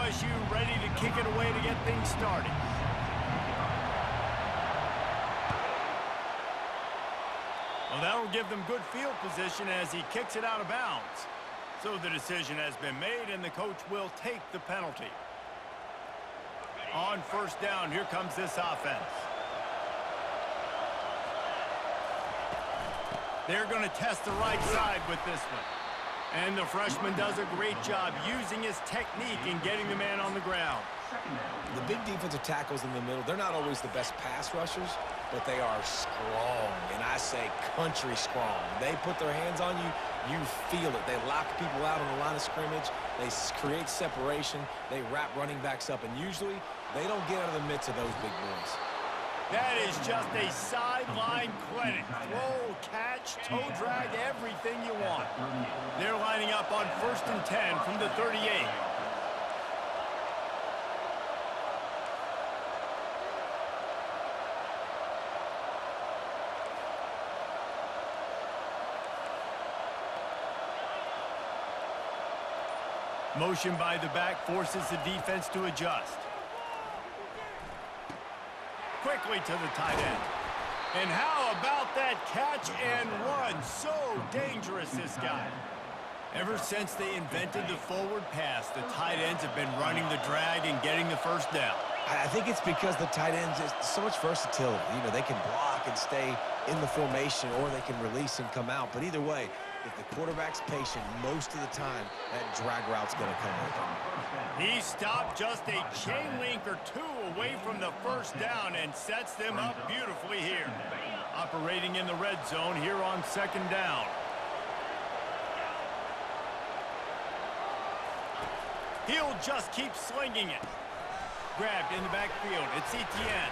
LSU ready to kick it away to get things started. Well, that'll give them good field position as he kicks it out of bounds. So the decision has been made, and the coach will take the penalty. On first down, here comes this offense. They're going to test the right side with this one. And the freshman does a great job using his technique and getting the man on the ground. The big defensive tackles in the middle, they're not always the best pass rushers, but they are strong, and I say country strong. They put their hands on you, you feel it. They lock people out on the line of scrimmage. They create separation. They wrap running backs up, and usually they don't get out of the midst of those big boys. That is just a sideline clinic. Throw, catch, toe drag, everything you want. They're lining up on 1st and 10 from the 38. Motion by the back forces the defense to adjust. Quickly to the tight end. And how about that catch and run? So dangerous, this guy. Ever since they invented the forward pass, the tight ends have been running the drag and getting the first down. I think it's because the tight ends is so much versatility. You know, they can block and stay in the formation, or they can release and come out. But either way, if the quarterback's patient, most of the time, that drag route's going to come open. He stopped just a chain link or two away from the first down and sets them up beautifully here. Operating in the red zone here on 2nd down. He'll just keep slinging it. Grabbed in the backfield. It's Etienne.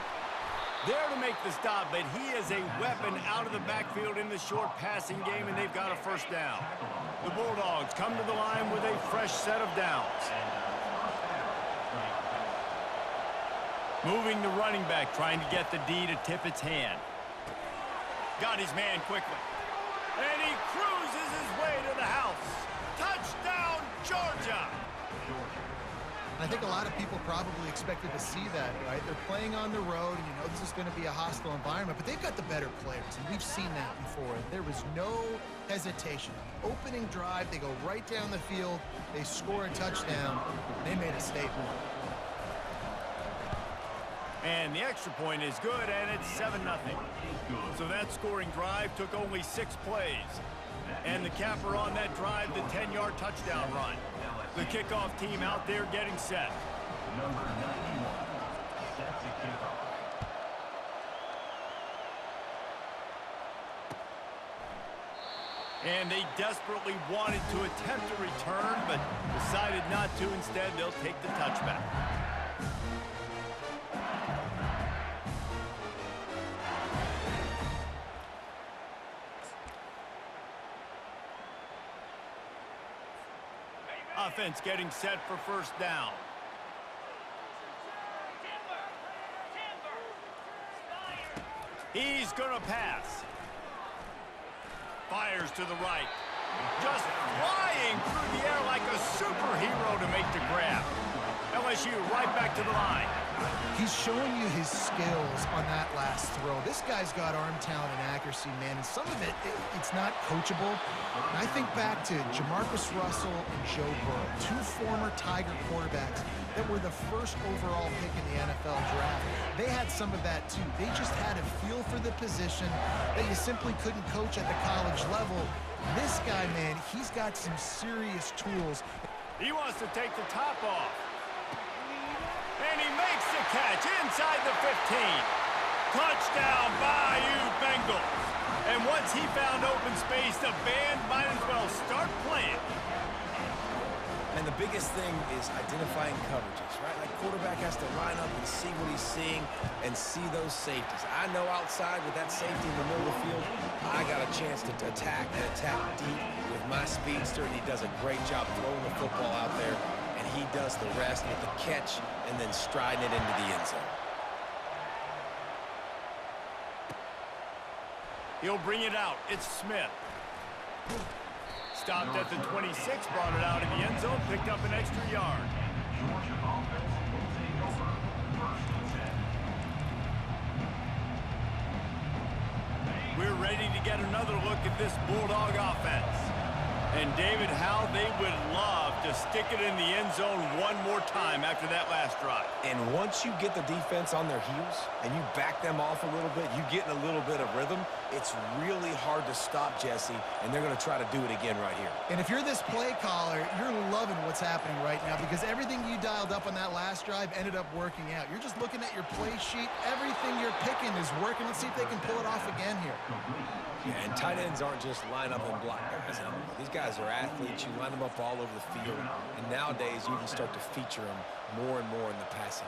There to make the stop, but he is a weapon out of the backfield in the short passing game, and they've got a first down. The Bulldogs come to the line with a fresh set of downs. Moving the running back, trying to get the D to tip its hand. Got his man quickly. And he cruises his way to the house. Touchdown, Georgia! I think a lot of people probably expected to see that, right? They're playing on the road, and you know this is going to be a hostile environment, but they've got the better players, and we've seen that before. There was no hesitation. Opening drive, they go right down the field, they score a touchdown, they made a statement. And the extra point is good, and it's 7-0. So that scoring drive took only 6 plays. And the capper on that drive, the 10-yard touchdown run. The kickoff team out there getting set. Number 91 sets the kickoff. And they desperately wanted to attempt a return, but decided not to. Instead, they'll take the touchback. Offense getting set for first down. He's going to pass. Fires to the right. Just flying through the air like a superhero to make the grab. LSU right back to the line. He's showing you his skills on that last throw. This guy's got arm talent and accuracy, man, and some of it's not coachable. And I think back to Jamarcus Russell and Joe Burrow, 2 former Tiger quarterbacks that were the first overall pick in the NFL draft. They had some of that, too. They just had a feel for the position that you simply couldn't coach at the college level. This guy, man, he's got some serious tools. He wants to take the top off. And he makes the catch inside the 15. Touchdown, Bayou Bengals. And once he found open space, the band might as well start playing. And the biggest thing is identifying coverages, right? Like, quarterback has to line up and see what he's seeing and see those safeties. I know outside with that safety in the middle of the field, I got a chance to attack and attack deep with my speedster, and he does a great job throwing the football out there. And he does the rest with the catch and then striding it into the end zone. He'll bring it out. It's Smith. Stopped at the 26, brought it out in the end zone, picked up an extra yard. Georgia offense will take over 1st and 10. We're ready to get another look at this Bulldog offense. And David, how they would love to stick it in the end zone one more time after that last drive. And once you get the defense on their heels and you back them off a little bit, you get in a little bit of rhythm, it's really hard to stop, Jesse, and they're going to try to do it again right here. And if you're this play caller, you're loving what's happening right now because everything you dialed up on that last drive ended up working out. You're just looking at your play sheet. Everything you're picking is working. Let's see if they can pull it off again here. Yeah, and tight ends aren't just line up and block guys anymore. These guys are athletes. You line them up all over the field. And nowadays, you can start to feature them more and more in the passing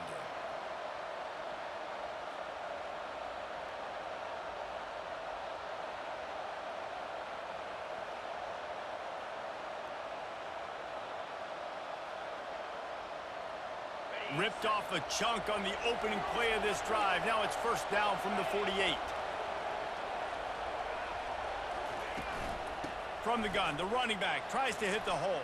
game. Ripped off a chunk on the opening play of this drive. Now it's first down from the 48. From the gun, the running back tries to hit the hole.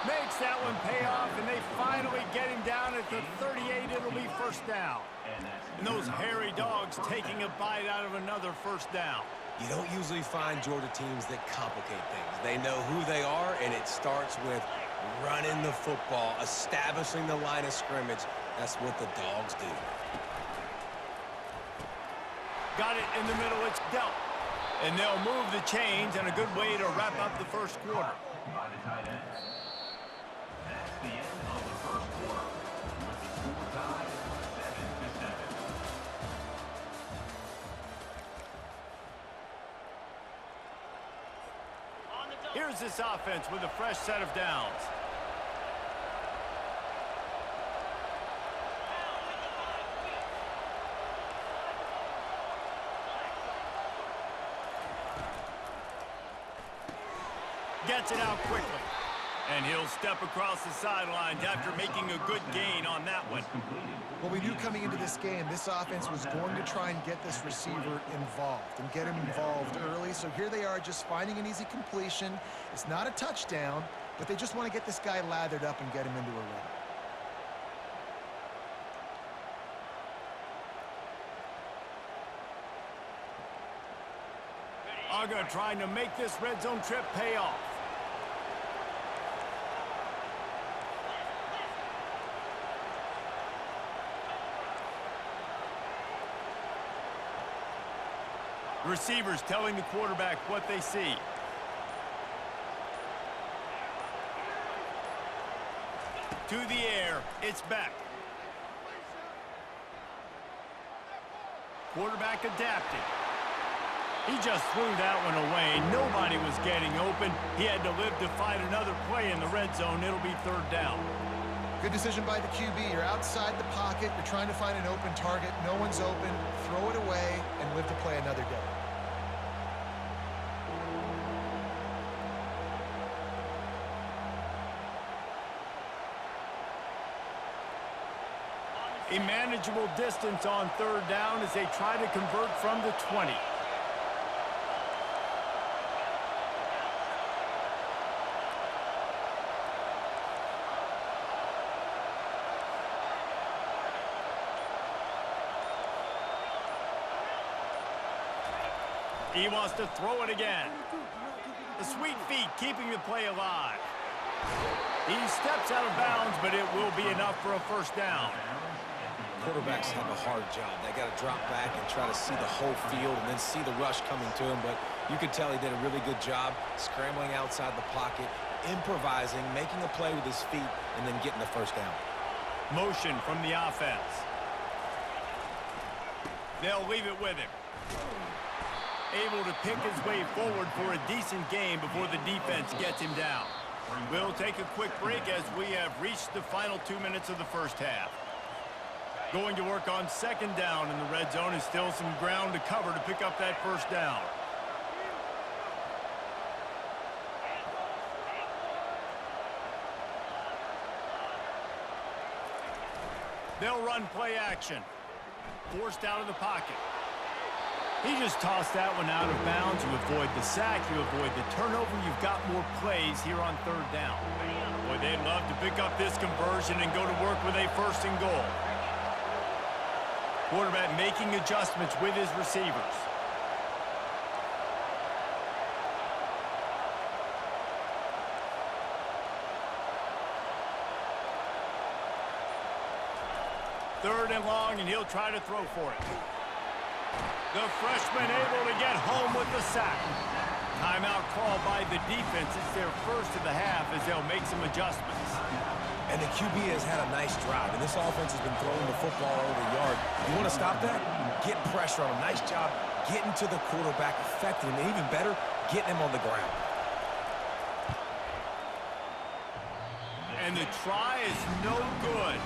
Makes that one pay off, and they finally get him down at the 38. It'll be first down. And those hairy dogs taking a bite out of another first down. You don't usually find Georgia teams that complicate things. They know who they are, and it starts with running the football, establishing the line of scrimmage. That's what the dogs do. Got it in the middle. It's dealt. And they'll move the chains, and a good way to wrap up the first quarter. By the tight ends. That's the end of the first quarter. With the score tied 7-7. Here's this offense with a fresh set of downs. Gets it out quickly. And he'll step across the sidelines after making a good gain on that one. Well, we knew coming into this game, this offense was going to try and get this receiver involved and get him involved early. So here they are just finding an easy completion. It's not a touchdown, but they just want to get this guy lathered up and get him into a run. Aga trying to make this red zone trip pay off. Receivers telling the quarterback what they see. To the air, it's back. Quarterback adapting. He just threw that one away. Nobody was getting open. He had to live to find another play in the red zone. It'll be third down. Good decision by the QB. You're outside the pocket. You're trying to find an open target. No one's open. Throw it away and live to play another day. A manageable distance on third down as they try to convert from the 20. He wants to throw it again. The sweet feet keeping the play alive. He steps out of bounds, but it will be enough for a first down. Quarterbacks have a hard job. They got to drop back and try to see the whole field and then see the rush coming to him. But you could tell he did a really good job scrambling outside the pocket, improvising, making a play with his feet, and then getting the first down. Motion from the offense. They'll leave it with him. Able to pick his way forward for a decent game before the defense gets him down. We'll take a quick break as we have reached the final 2 minutes of the first half. Going to work on second down in the red zone is still some ground to cover to pick up that first down. They'll run play action. Forced out of the pocket. He just tossed that one out of bounds. You avoid the sack, you avoid the turnover. You've got more plays here on third down. Boy, they'd love to pick up this conversion and go to work with a first and goal. Quarterback making adjustments with his receivers. Third and long, and he'll try to throw for it. The freshman able to get home with the sack. Timeout call by the defense. It's their first of the half as they'll make some adjustments. And the QB has had a nice drive, and this offense has been throwing the football over the yard. You want to stop that? Get pressure on him. Nice job getting to the quarterback, affecting him, and even better, getting him on the ground. And the try is no good.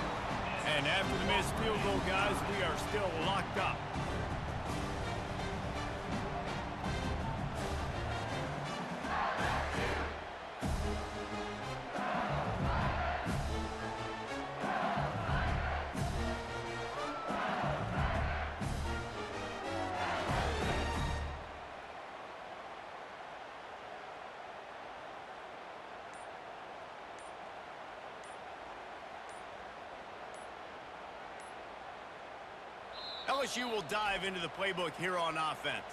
And after the missed field goal, guys, we are still locked up. LSU will dive into the playbook here on offense.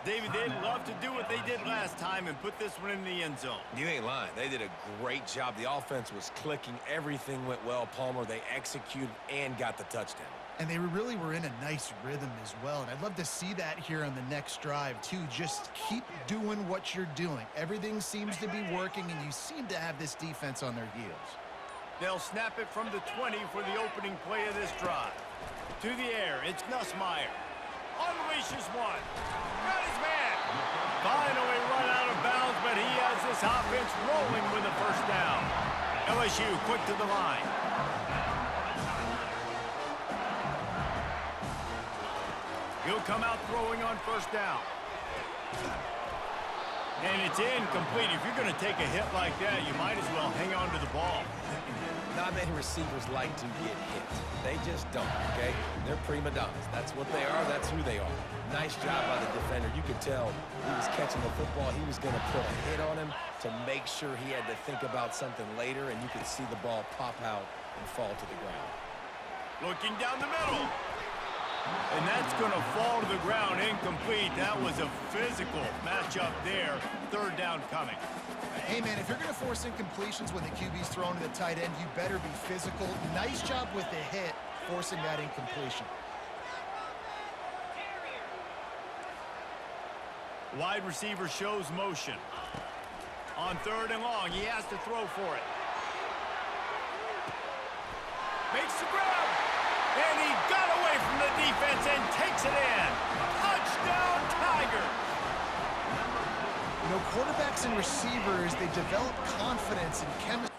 David, they'd love to do what they did last time and put this one in the end zone. You ain't lying. They did a great job. The offense was clicking. Everything went well, Palmer. They executed and got the touchdown. And they really were in a nice rhythm as well. And I'd love to see that here on the next drive, too. Just keep doing what you're doing. Everything seems to be working, and you seem to have this defense on their heels. They'll snap it from the 20 for the opening play of this drive. To the air, it's Nussmeier. Unleashes one. Got his man. Finally run out of bounds, but he has this offense rolling with a first down. LSU quick to the line. He'll come out throwing on first down. And it's incomplete. If you're going to take a hit like that, you might as well hang on to the ball. Not many receivers like to get hit. They just don't, okay? They're prima donnas. That's what they are. That's who they are. Nice job by the defender. You could tell he was catching the football. He was going to put a hit on him to make sure he had to think about something later, and you could see the ball pop out and fall to the ground. Looking down the middle. And that's going to fall to the ground, incomplete. That was a physical matchup there. Third down coming. Hey, man, if you're going to force incompletions when the QB's thrown to the tight end, you better be physical. Nice job with the hit, forcing that incompletion. Wide receiver shows motion. On third and long, he has to throw for it. Makes the grab. And he got away from the defense and takes it in. Touchdown, Tigers. You know, quarterbacks and receivers, they develop confidence and chemistry.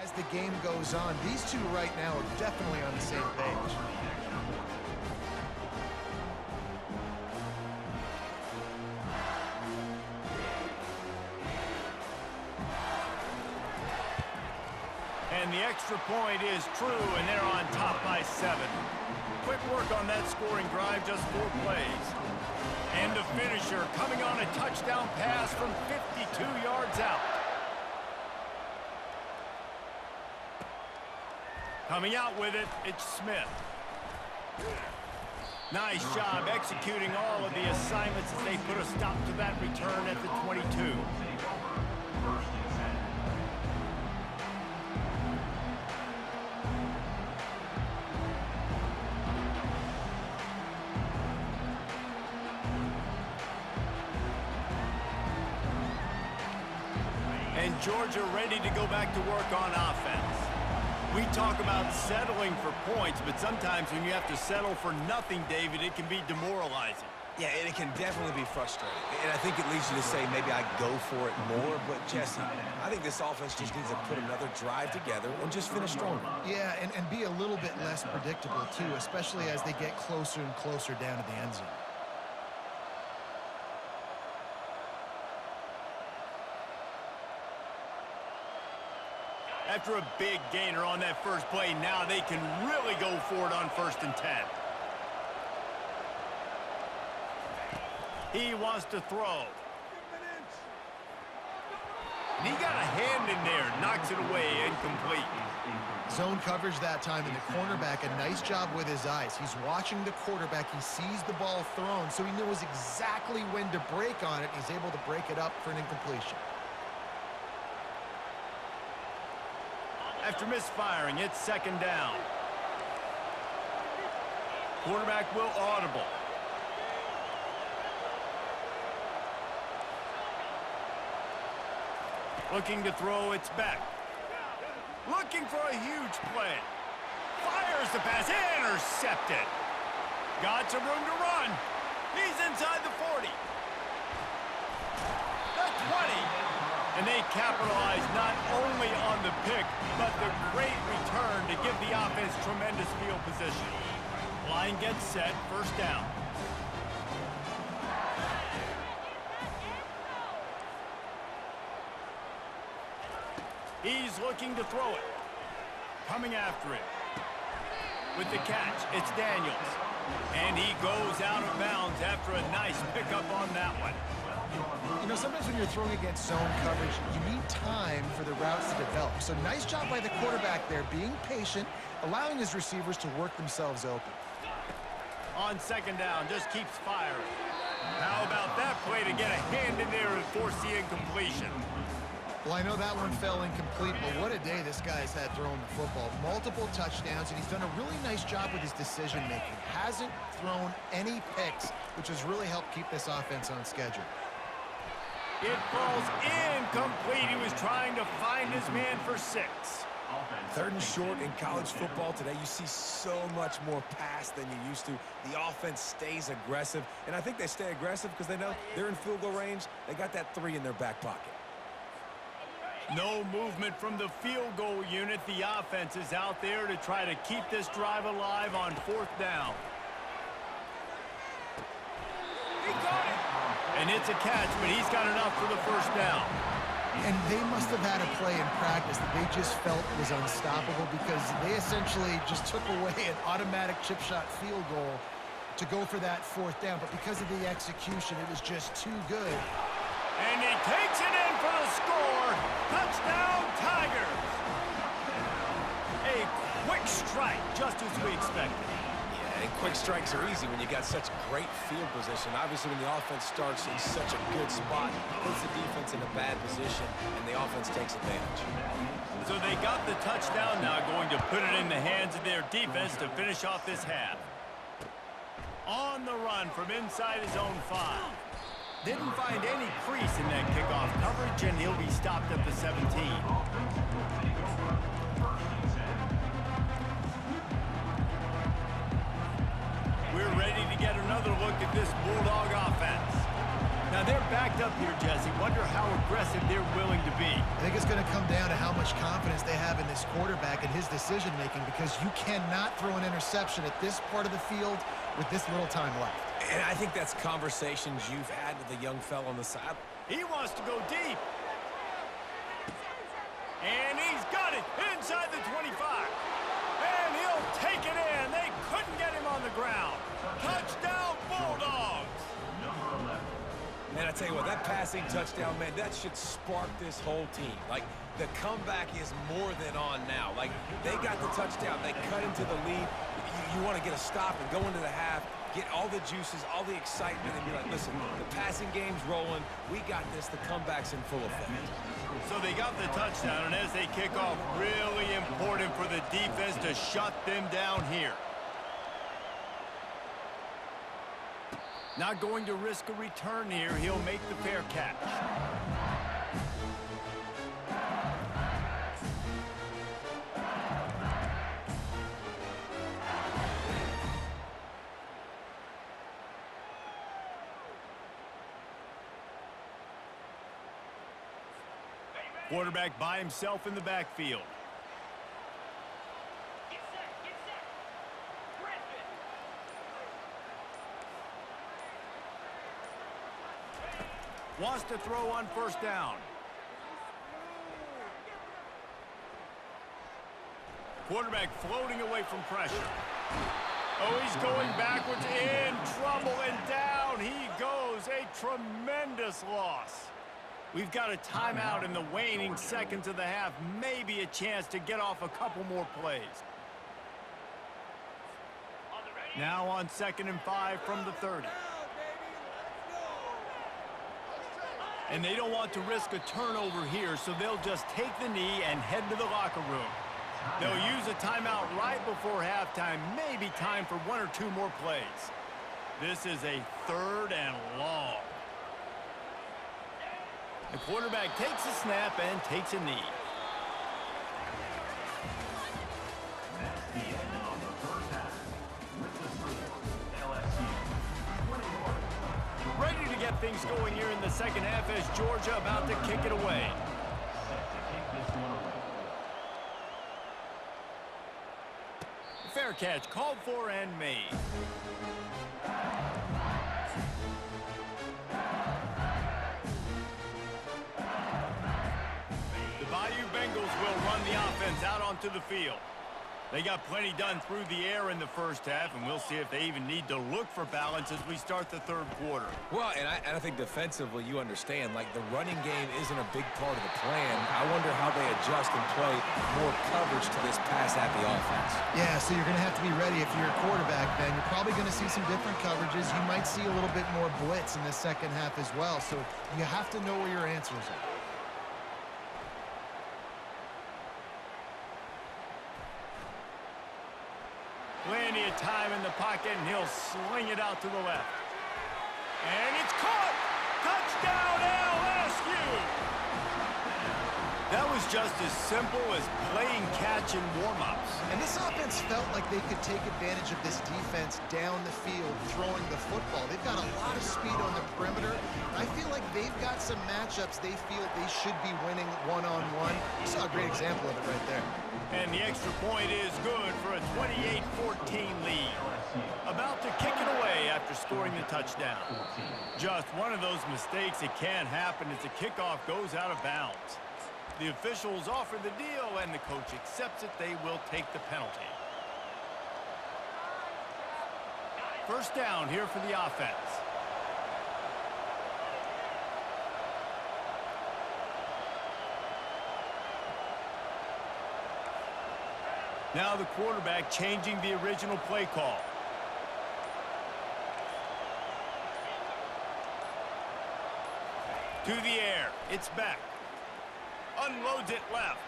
As the game goes on, these two right now are definitely on the same page. And the extra point is true, and they're on top by 7. Quick work on that scoring drive, just 4 plays. And the finisher coming on a touchdown pass from 52 yards out. Coming out with it, it's Smith. Nice job executing all of the assignments as they put a stop to that return at the 22. First and 10. And Georgia ready to go back to work on offense. We talk about settling for points, but sometimes when you have to settle for nothing, David, it can be demoralizing. Yeah, and it can definitely be frustrating. And I think it leads you to say maybe I go for it more. But, Jesse, I think this offense just needs to put another drive together and just finish stronger. Yeah, and be a little bit less predictable, too, especially as they get closer and closer down to the end zone. After a big gainer on that first play, now they can really go for it on 1st and 10. He wants to throw. And he got a hand in there, knocks it away, incomplete. Zone coverage that time, and the cornerback, a nice job with his eyes. He's watching the quarterback. He sees the ball thrown, so he knows exactly when to break on it. He's able to break it up for an incompletion. After misfiring, it's 2nd down. Quarterback will audible. Looking to throw, it's back. Looking for a huge play. Fires the pass, intercepted. Got some room to run. He's inside the 40. The 20. And they capitalize not only on the pick, but the great return to give the offense tremendous field position. Line gets set, 1st down. He's looking to throw it. Coming after it. With the catch, it's Daniels. And he goes out of bounds after a nice pickup on that one. You know, sometimes when you're throwing against zone coverage, you need time for the routes to develop. So nice job by the quarterback there, being patient, allowing his receivers to work themselves open. On 2nd down, just keeps firing. How about that play to get a hand in there and force the incompletion? Well, I know that one fell incomplete, but what a day this guy's had throwing the football. Multiple touchdowns, and he's done a really nice job with his decision-making. Hasn't thrown any picks, which has really helped keep this offense on schedule. It falls incomplete. He was trying to find his man for 6. 3rd and short in college football today, you see so much more pass than you used to. The offense stays aggressive, and I think they stay aggressive because they know they're in field goal range. They got that 3 in their back pocket. No movement from the field goal unit. The offense is out there to try to keep this drive alive on 4th down. He got it! And it's a catch, but he's got enough for the 1st down. And they must have had a play in practice that they just felt was unstoppable because they essentially just took away an automatic chip shot field goal to go for that 4th down. But because of the execution, it was just too good. And he takes it in for the score. Touchdown, Tigers. A quick strike, just as we expected. Yeah, and quick strikes are easy when you got such great field position. Obviously, when the offense starts in such a good spot, puts the defense in a bad position, and the offense takes advantage. So they got the touchdown now, going to put it in the hands of their defense to finish off this half. On the run from inside his own 5. Didn't find any crease in that kickoff coverage, and he'll be stopped at the 17. We're ready to get another look at this Bulldog offense. Now, they're backed up here, Jesse. Wonder how aggressive they're willing to be. I think it's going to come down to how much confidence they have in this quarterback and his decision-making because you cannot throw an interception at this part of the field with this little time left. And I think that's conversations you've had with the young fella on the side. He wants to go deep. And he's got it inside the 25. And he'll take it in. They couldn't get him on the ground. Touchdown, Bulldogs. And I tell you what, that passing touchdown, man, that should spark this whole team. Like, the comeback is more than on now. Like, they got the touchdown. They cut into the lead. You want to get a stop and go into the half, get all the juices, all the excitement, and be like, listen, the passing game's rolling. We got this. The comeback's in full effect. So they got the touchdown, and as they kick off, really important for the defense to shut them down here. Not going to risk a return here. He'll make the fair catch. Quarterback by himself in the backfield. Get set, get set. Griffin. Wants to throw on first down. Quarterback floating away from pressure. Oh, he's going backwards, in trouble, and down he goes. A tremendous loss. We've got a timeout in the waning seconds of the half. Maybe a chance to get off a couple more plays. Now on 2nd and 5 from the 30. And they don't want to risk a turnover here, so they'll just take the knee and head to the locker room. They'll use a timeout right before halftime, maybe time for 1 or 2 more plays. This is a 3rd and long. The quarterback takes a snap and takes a knee. That's the end of the first half. With the score, LSU 21. Ready to get things going here in the second half as Georgia about to kick it away. Set to kick this one away. Fair catch called for and made. The Bayou Bengals will run the offense out onto the field. They got plenty done through the air in the first half, and we'll see if they even need to look for balance as we start the 3rd quarter. Well, and I think defensively, you understand, like, the running game isn't a big part of the plan. I wonder how they adjust and play more coverage to this pass-happy offense. Yeah, so you're going to have to be ready if you're a quarterback, Ben. You're probably going to see some different coverages. You might see a little bit more blitz in the second half as well, so you have to know where your answers are. Plenty of time in the pocket, and he'll sling it out to the left. And it's caught! Touchdown, LSU! That was just as simple as playing catch in warm-ups. And this offense felt like they could take advantage of this defense down the field, throwing the football. They've got a lot of speed on the perimeter. I feel like they've got some matchups they feel they should be winning one-on-one. You saw a great example of it right there. And the extra point is good for a 28-14 lead. About to kick it away after scoring the touchdown. Just one of those mistakes that can happen as the kickoff goes out of bounds. The officials offer the deal, and the coach accepts it. They will take the penalty. First down here for the offense. Now the quarterback changing the original play call. To the air. It's back. Unloads it left.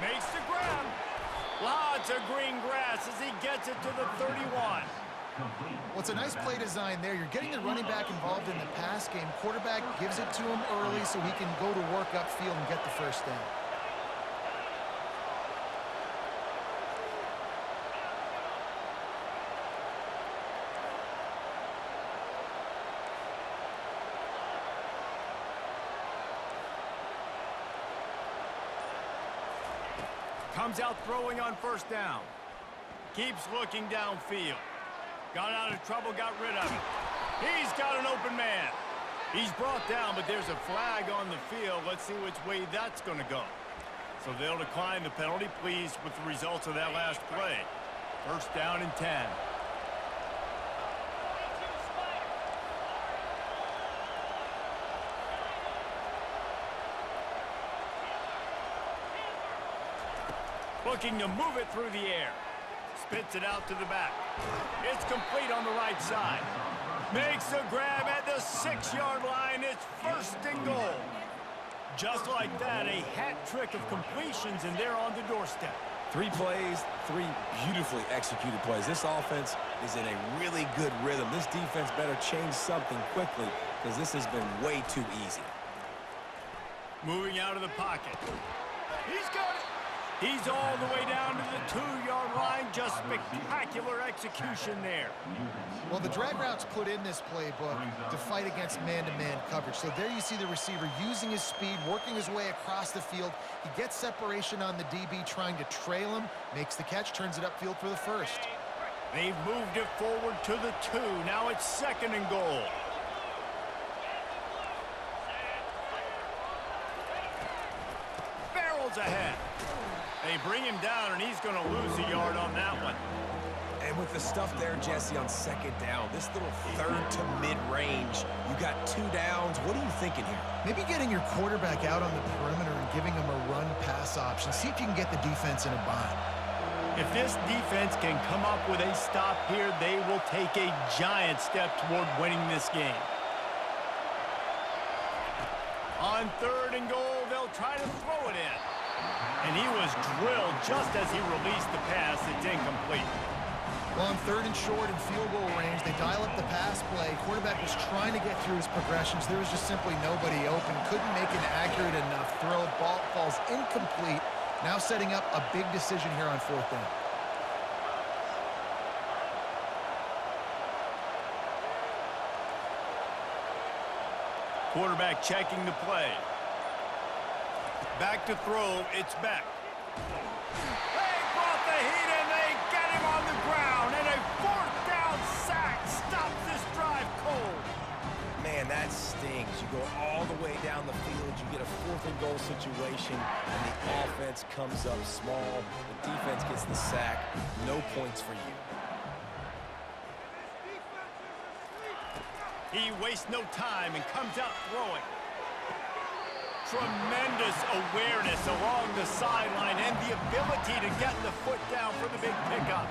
Makes the grab. Lots of green grass as he gets it to the 31. Well, it's a nice play design there. You're getting the running back involved in the pass game. Quarterback gives it to him early so he can go to work upfield and get the first down. Comes out throwing on first down. Keeps looking downfield. Got out of trouble, got rid of it. He's got an open man. He's brought down, but there's a flag on the field. Let's see which way that's going to go. So they'll decline the penalty, pleased with the results of that last play. First down and 10. Looking to move it through the air. Spits it out to the back. It's complete on the right side. Makes a grab at the 6-yard line. It's first and goal. Just like that, a hat trick of completions, and they're on the doorstep. 3 plays, 3 beautifully executed plays. This offense is in a really good rhythm. This defense better change something quickly because this has been way too easy. Moving out of the pocket. He's got it. He's all the way down to the 2-yard line. Just spectacular execution there. Well, the drag routes put in this playbook to fight against man-to-man coverage. So there you see the receiver using his speed, working his way across the field. He gets separation on the DB, trying to trail him, makes the catch, turns it upfield for the first. They've moved it forward to the 2. Now it's second and goal. Barrels ahead. They bring him down, and he's going to lose a yard on that one. And with the stuff there, Jesse, on second down, this little third to mid-range, you got 2 downs. What are you thinking here? Maybe getting your quarterback out on the perimeter and giving him a run-pass option. See if you can get the defense in a bind. If this defense can come up with a stop here, they will take a giant step toward winning this game. On third and goal, they'll try to throw it in. And he was drilled just as he released the pass. It's incomplete. Well, on third and short and field goal range, they dial up the pass play. Quarterback was trying to get through his progressions. There was just simply nobody open. Couldn't make an accurate enough throw. Ball falls incomplete. Now setting up a big decision here on fourth down. Quarterback checking the play. Back to throw. It's Beck. They brought the heat and they get him on the ground. And a fourth down sack stops this drive cold. Man, that stings. You go all the way down the field. You get a fourth and goal situation, and the offense comes up small. The defense gets the sack. No points for you. He wastes no time and comes out throwing. Tremendous awareness along the sideline and the ability to get the foot down for the big pickup.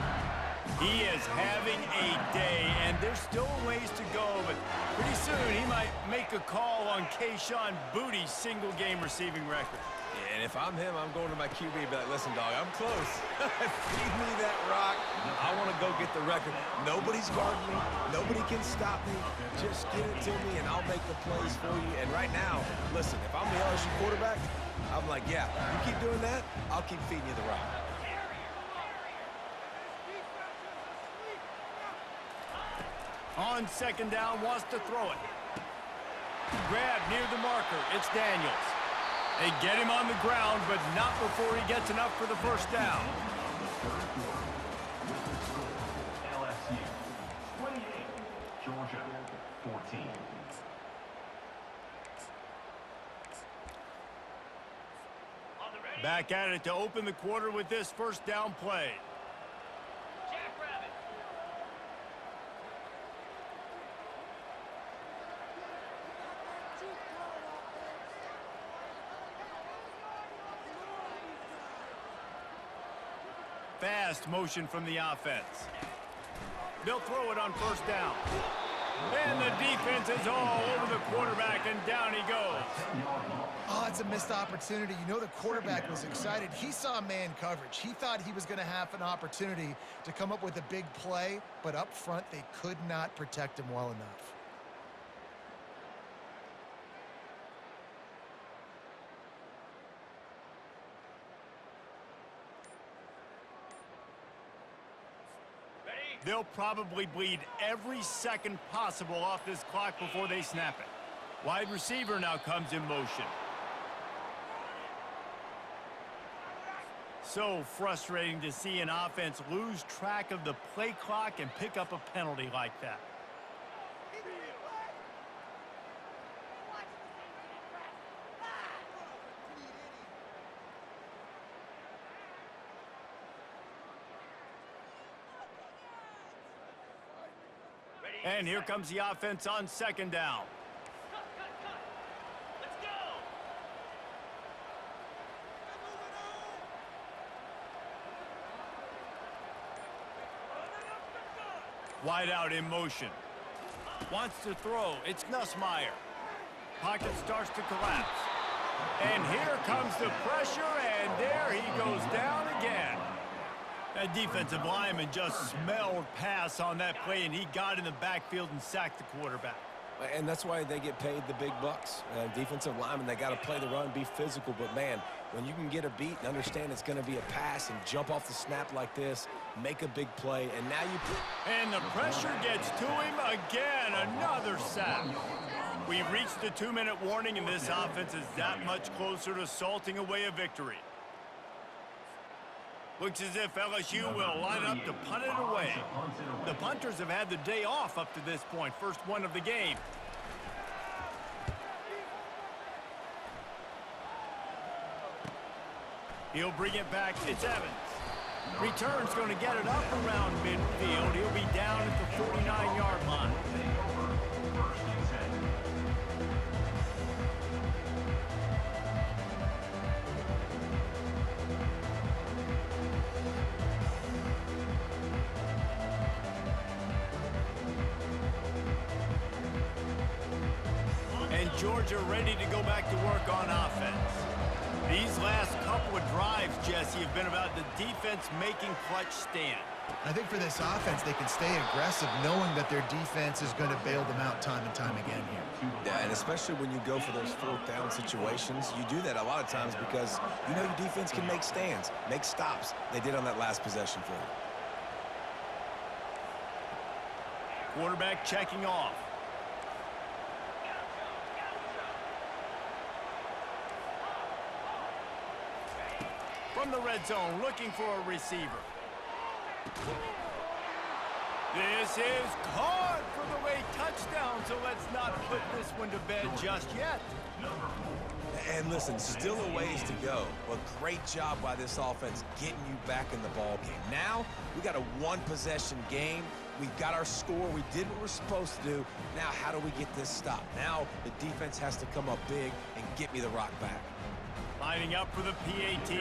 He is having a day, and there's still ways to go, but pretty soon he might make a call on Kayshon Boutte's single-game receiving record. And if I'm him, I'm going to my QB and be like, listen, dog, I'm close. Feed me that rock. I want to go get the record. Nobody's guarding me. Nobody can stop me. Just get it to me, and I'll make the plays for you. And right now, listen, if I'm the LSU quarterback, I'm like, yeah, you keep doing that, I'll keep feeding you the rock. On second down, wants to throw it. Grab near the marker. It's Daniels. They get him on the ground, but not before he gets enough for the first down. LSU 28, Georgia 14. Back at it to open the quarter with this first down play. Jackrabbit. Fast motion from the offense. They'll throw it on first down. And the defense is all over the quarterback, and down he goes. Oh, it's a missed opportunity. You know the quarterback was excited. He saw man coverage. He thought he was going to have an opportunity to come up with a big play, but up front they could not protect him well enough. They'll probably bleed every second possible off this clock before they snap it. Wide receiver now comes in motion. So frustrating to see an offense lose track of the play clock and pick up a penalty like that. And here comes the offense on second down. Cut. Let's go. Wide out in motion. Wants to throw. It's Nussmeier. Pocket starts to collapse. And here comes the pressure, and there he goes down again. That defensive lineman just smelled pass on that play, and he got in the backfield and sacked the quarterback. And that's why they get paid the big bucks. Defensive linemen, they got to play the run, be physical. But, man, when you can get a beat and understand it's going to be a pass and jump off the snap like this, make a big play, and now you... And the pressure gets to him again. Another sack. We've reached the 2-minute warning, and this offense is that much closer to salting away a victory. Looks as if LSU will line up to punt it away. The punters have had the day off up to this point. First one of the game. He'll bring it back. It's Evans. Return's going to get it up around midfield. He'll be down at the 49-yard line. Georgia ready to go back to work on offense. These last couple of drives, Jesse, have been about the defense making clutch stand. I think for this offense, they can stay aggressive knowing that their defense is going to bail them out time and time again here. Yeah, and especially when you go for those fourth down situations, you do that a lot of times because you know your defense can make stands, make stops. They did on that last possession for you. Quarterback checking off. From the red zone, looking for a receiver. This is caught for the late touchdown, so let's not put this one to bed just yet. And listen, still a ways to go, but great job by this offense getting you back in the ball game. Now, we got a one-possession game. We've got our score. We did what we're supposed to do. Now, how do we get this stopped? Now, the defense has to come up big and get me the rock back. Lining up for the PAT.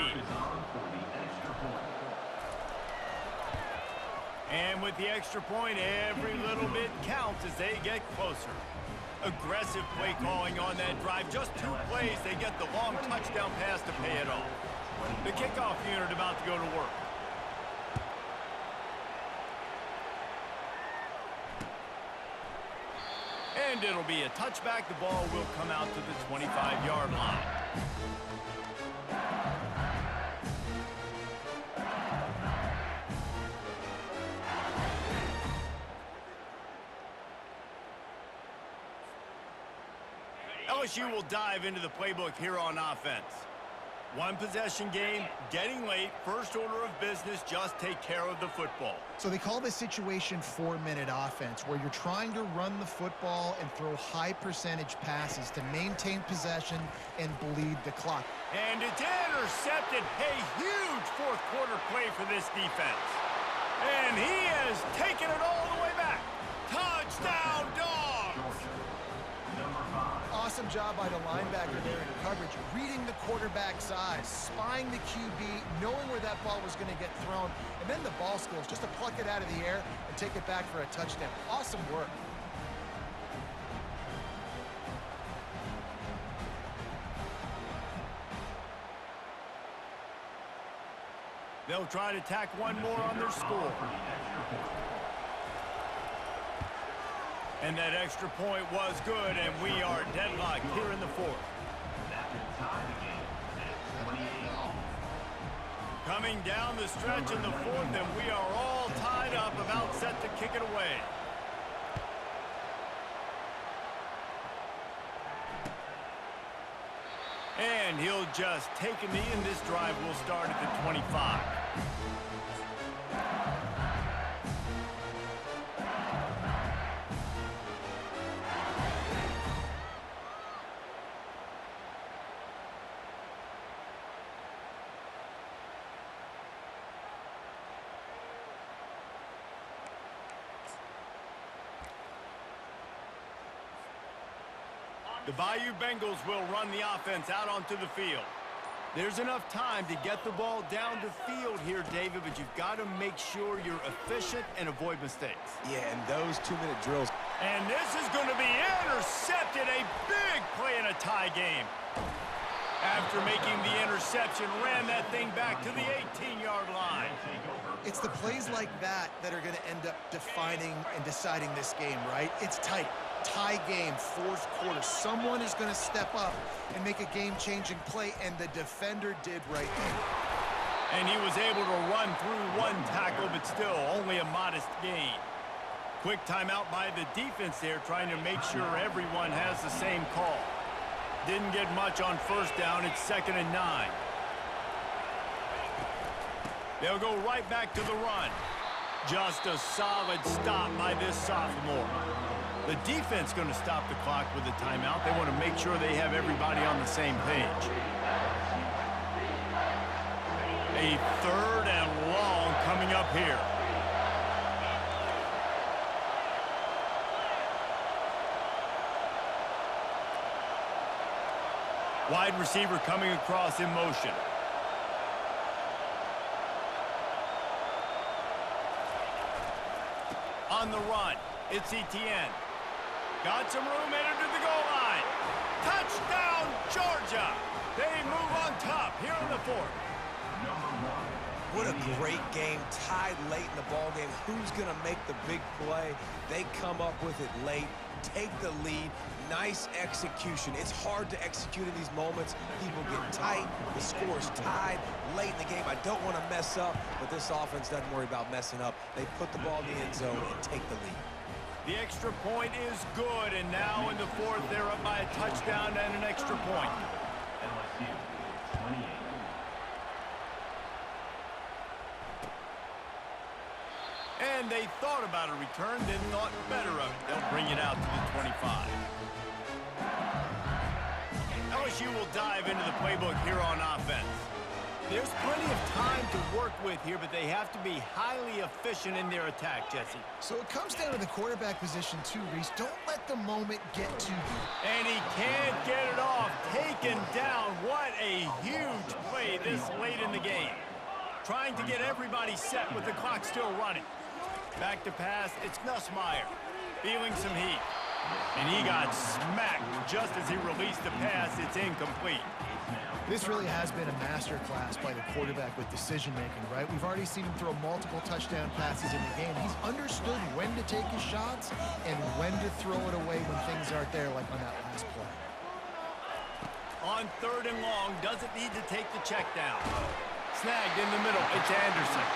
And with the extra point, every little bit counts as they get closer. Aggressive play calling on that drive. Just 2 plays, they get the long touchdown pass to pay it off. The kickoff unit about to go to work. And it'll be a touchback. The ball will come out to the 25-yard line. LSU will dive into the playbook here on offense. One possession game, getting late, first order of business, just take care of the football. So they call this situation 4-minute offense, where you're trying to run the football and throw high percentage passes to maintain possession and bleed the clock. And it's intercepted. A huge fourth quarter play for this defense. And he has taken it all the way back. Touchdown, Dogs! Awesome job by the linebacker there in coverage, reading the quarterback's eyes, spying the QB, knowing where that ball was going to get thrown, and then the ball skills just to pluck it out of the air and take it back for a touchdown. Awesome work. They'll try to tack one more on their score. And that extra point was good, and we are deadlocked here in the fourth. Coming down the stretch in the fourth, and we are all tied up, about set to kick it away. And he'll just take a knee, and this drive will start at the 25. The Bayou Bengals will run the offense out onto the field. There's enough time to get the ball down the field here, David, but you've got to make sure you're efficient and avoid mistakes. Yeah, and those 2-minute drills. And this is going to be intercepted. A big play in a tie game. After making the interception, ran that thing back to the 18-yard line. It's the plays like that that are going to end up defining and deciding this game, right? It's tight. Tie game, fourth quarter. Someone is going to step up and make a game-changing play, and the defender did right there. And he was able to run through one tackle, but still only a modest gain. Quick timeout by the defense there, trying to make sure everyone has the same call. Didn't get much on first down. It's 2nd and 9. They'll go right back to the run. Just a solid stop by this sophomore. The defense going to stop the clock with a timeout. They want to make sure they have everybody on the same page. A 3rd and long coming up here. Wide receiver coming across in motion. On the run, it's Etienne. Got some room, entered to the goal line. Touchdown, Georgia! They move on top here in the 4th. What a great game, tied late in the ball game. Who's going to make the big play? They come up with it late, take the lead. Nice execution. It's hard to execute in these moments. People get tight. The score's tied late in the game. I don't want to mess up, but this offense doesn't worry about messing up. They put the ball in the end zone and take the lead. The extra point is good, and now in the 4th, they're up by a touchdown and an extra point. LSU 28. And they thought about a return, then thought better of it. They'll bring it out to the 25. LSU will dive into the playbook here on offense. There's plenty of time to work with here, but they have to be highly efficient in their attack, Jesse. So it comes down to the quarterback position too, Reese. Don't let the moment get to you. And he can't get it off. Taken down. What a huge play this late in the game. Trying to get everybody set with the clock still running. Back to pass, it's Nussmeier. Feeling some heat. And he got smacked just as he released the pass. It's incomplete. This really has been a master class by the quarterback with decision-making, right? We've already seen him throw multiple touchdown passes in the game. He's understood when to take his shots and when to throw it away when things aren't there, like on that last play. On 3rd and long, doesn't need to take the check down. Snagged in the middle, it's Anderson.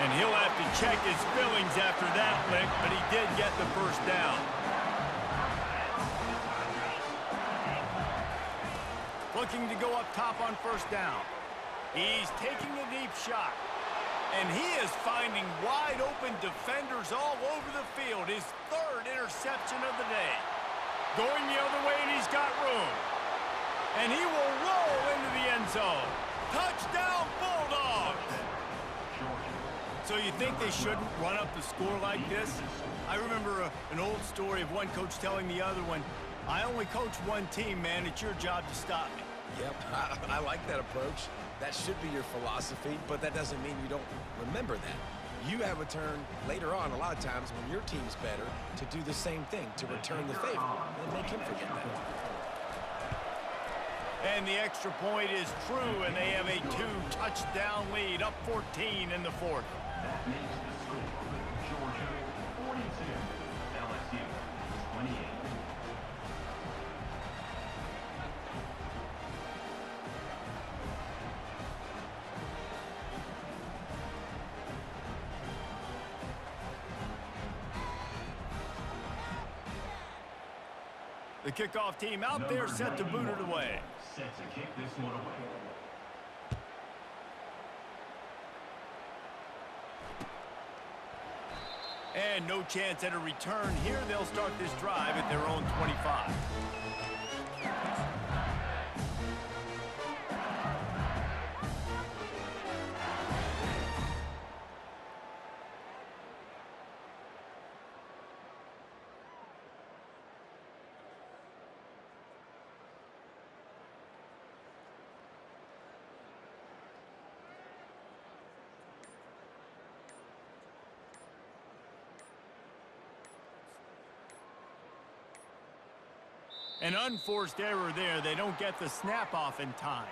And he'll have to check his feelings after that lick, but he did get the first down. Looking to go up top on first down. He's taking a deep shot. And he is finding wide open defenders all over the field. His 3rd interception of the day. Going the other way, and he's got room. And he will roll into the end zone. Touchdown, Bulldogs! So you think they shouldn't run up the score like this? I remember an old story of one coach telling the other one, I only coach one team, man. It's your job to stop me. Yep, I like that approach. That should be your philosophy, but that doesn't mean you don't remember that. You have a turn later on, a lot of times, when your team's better, to do the same thing, to return the favor, and make him forget that. And the extra point is true, and they have a 2-touchdown lead, up 14 in the 4th. That makes the score Georgia 42, LSU 28. The kickoff team out there set to boot it away. Set to kick this one away. And no chance at a return here. They'll start this drive at their own 25. An unforced error there. They don't get the snap off in time.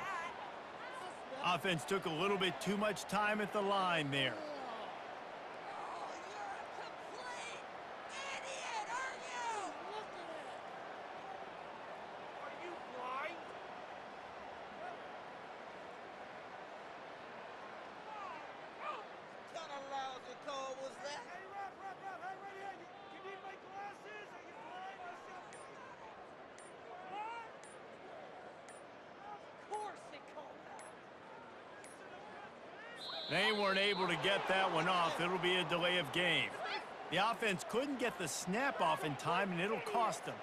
Offense took a little bit too much time at the line there. They weren't able to get that one off. It'll be a delay of game. The offense couldn't get the snap off in time, and it'll cost them.